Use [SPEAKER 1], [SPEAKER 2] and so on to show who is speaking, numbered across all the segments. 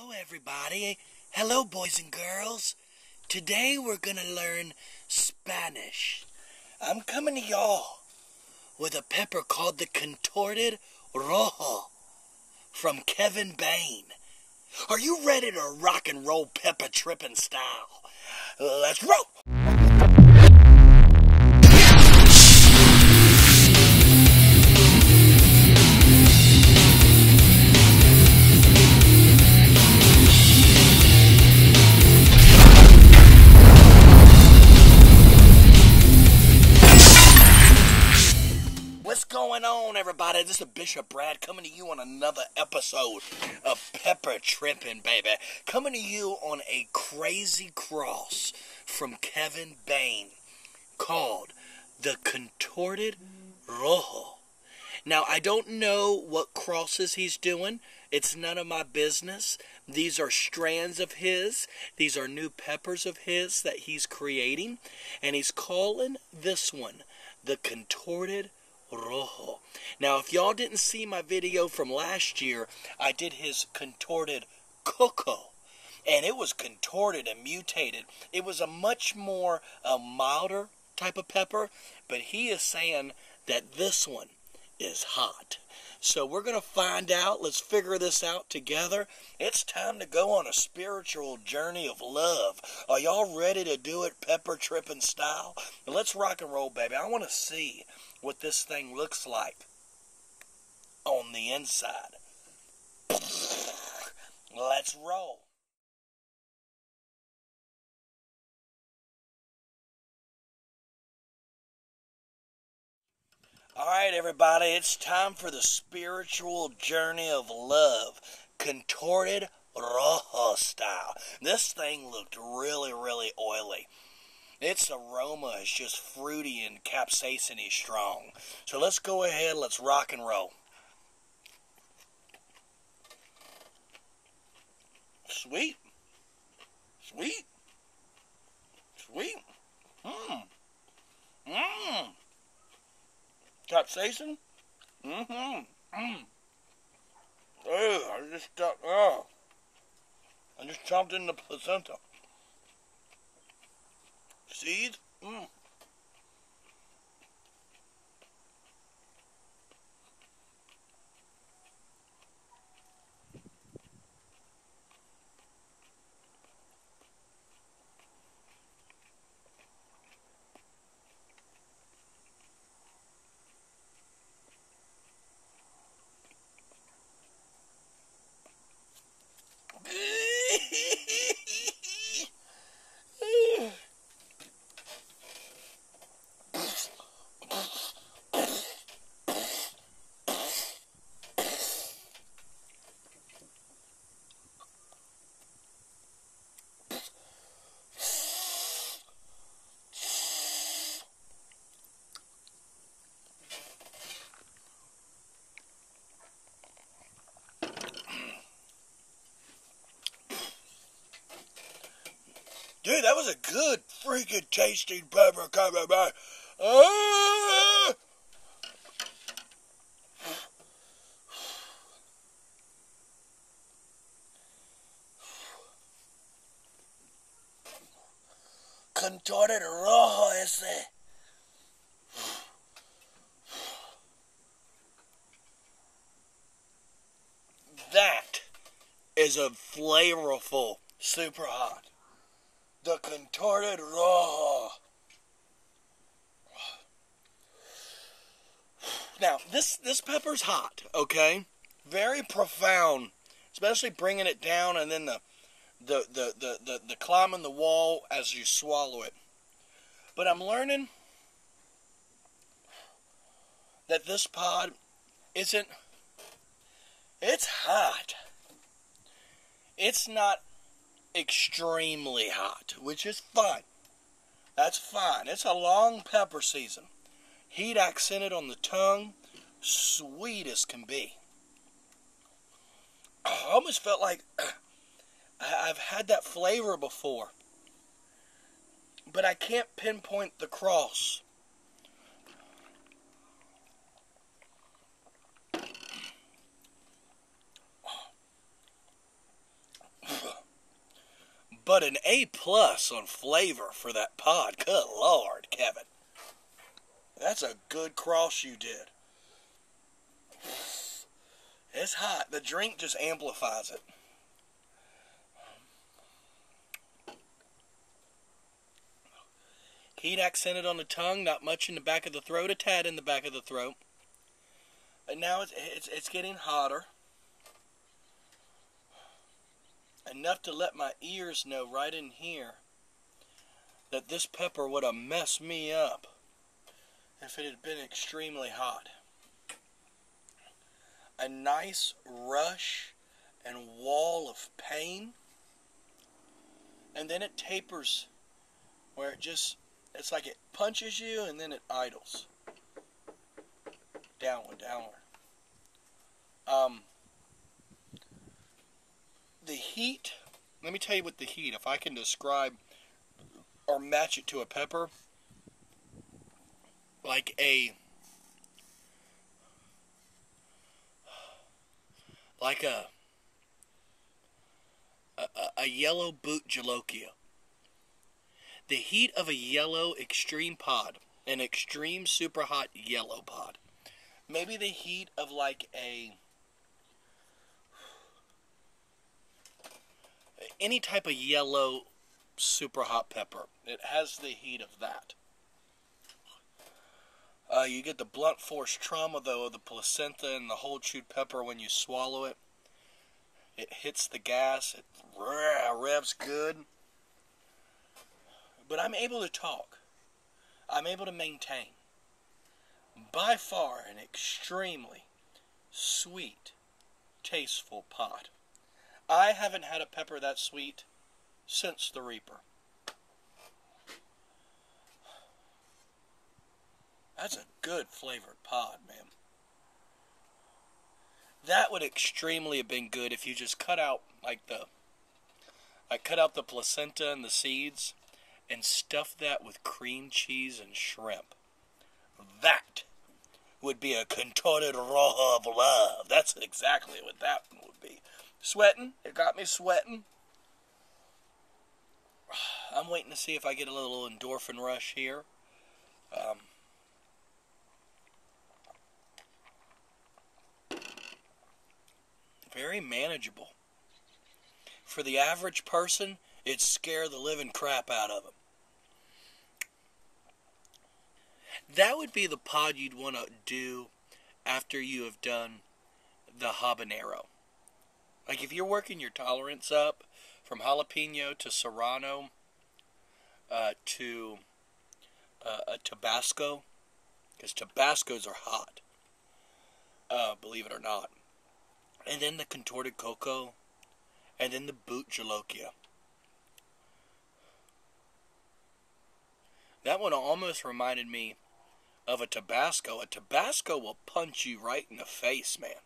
[SPEAKER 1] Hello everybody. Hello boys and girls. Today we're gonna learn Spanish. I'm coming to y'all with a pepper called the Contorted Rojo from Bane. Are you ready to rock and roll pepper tripping style? Let's roll! What's going on, everybody? This is Bishop Brad coming to you on another episode of Pepper Trippin', baby. Coming to you on a crazy cross from Bane called the Contorted Rojo. Now, I don't know what crosses he's doing. It's none of my business. These are strands of his. These are new peppers of his that he's creating. And he's calling this one the Contorted Rojo. Now, if y'all didn't see my video from last year, I did his Contorted Cocoa. And it was contorted and mutated. It was a much more milder type of pepper. But he is saying that this one is hot. So we're going to find out. Let's figure this out together. It's time to go on a spiritual journey of love. Are y'all ready to do it pepper tripping style? Let's rock and roll, baby. I want to see what this thing looks like on the inside. Let's roll. Alright, everybody, it's time for the spiritual journey of love. Contorted Rojo style. This thing looked really, really oily. Its aroma is just fruity and capsaicin-y strong. So let's go ahead, let's rock and roll. Sweet. Sweet. Sweet. Capsaicin? I just chomped in the placenta. Seeds? Dude, that was a good freaking tasting pepper coming back. Contorted Rojo ese. That is a flavorful, super hot. The Contorted Rojo. Now, this pepper's hot, okay? Very profound, especially bringing it down and then the climbing the wall as you swallow it. But I'm learning that this pod isn't. It's hot. It's not extremely hot, which is fine. That's fine. It's a long pepper season. Heat accented on the tongue, sweet as can be. I almost felt like I've had that flavor before, but I can't pinpoint the cross. But an A+ on flavor for that pod. Good Lord, Kevin. That's a good cross you did. It's hot. The drink just amplifies it. Heat accented on the tongue, not much in the back of the throat, a tad in the back of the throat. And now it's getting hotter. Enough to let my ears know right in here that this pepper would have messed me up if it had been extremely hot. A nice rush and wall of pain, and then it tapers where it's like it punches you and then it idles. Downward. The heat, let me tell you what the heat, if I can describe or match it to a pepper, like a yellow boot jalokia. The heat of a yellow extreme pod, an extreme super hot yellow pod. Maybe the heat of like any type of yellow super hot pepper. It has the heat of that. You get the blunt force trauma, though, of the placenta and the whole chewed pepper when you swallow it. It hits the gas. It revs good. But I'm able to talk. I'm able to maintain. By far an extremely sweet, tasteful pod. I haven't had a pepper that sweet since the Reaper. That's a good flavored pod, man. That would extremely have been good if you just cut out cut out the placenta and the seeds and stuff that with cream cheese and shrimp. That would be a contorted rojo of love. That's exactly what that would be. Sweating. It got me sweating. I'm waiting to see if I get a little endorphin rush here. Very manageable. For the average person, it'd scare the living crap out of them. That would be the pod you'd want to do after you have done the habanero. Like if you're working your tolerance up from jalapeno to serrano to a Tabasco, because Tabascos are hot, believe it or not. And then the contorted cocoa, and then the boot jalokia. That one almost reminded me of a Tabasco. A Tabasco will punch you right in the face, man.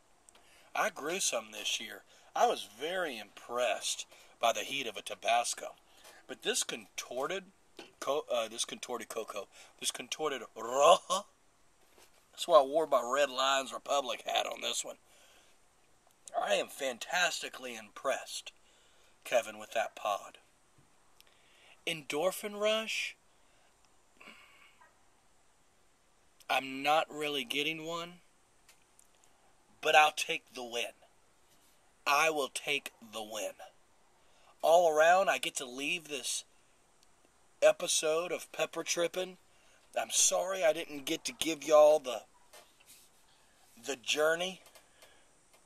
[SPEAKER 1] I grew some this year. I was very impressed by the heat of a Tabasco. But this contorted cocoa, this contorted rojo, that's why I wore my Red Lions Republic hat on this one. I am fantastically impressed, Kevin, with that pod. Endorphin rush? I'm not really getting one, but I'll take the win. I will take the win. All around, I get to leave this episode of Pepper Trippin'. I'm sorry I didn't get to give y'all the journey.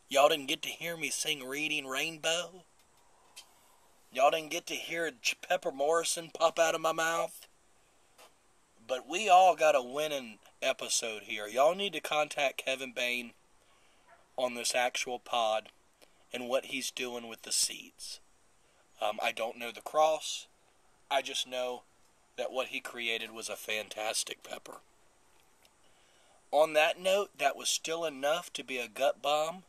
[SPEAKER 1] Y'all didn't get to hear me sing Reading Rainbow. Y'all didn't get to hear Pepper Morrison pop out of my mouth. But we all got a winning episode here. Y'all need to contact Kevin Bane on this actual pod and what he's doing with the seeds. I don't know the cross. I just know that what he created was a fantastic pepper. On that note, that was still enough to be a gut bomb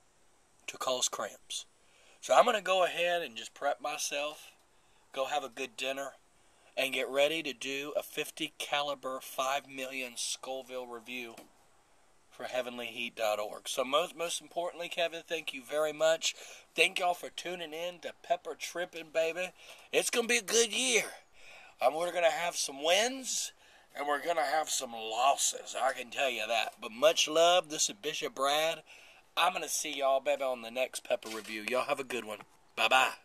[SPEAKER 1] to cause cramps. So I'm going to go ahead and just prep myself, go have a good dinner, and get ready to do a 50 caliber 5 million Scoville review for heavenlyheat.org. So most importantly, Kevin, thank you very much. Thank y'all for tuning in to Pepper Trippin', baby. It's going to be a good year. We're going to have some wins, and we're going to have some losses. I can tell you that. But much love. This is Bishop Brad. I'm going to see y'all, baby, on the next Pepper Review. Y'all have a good one. Bye-bye.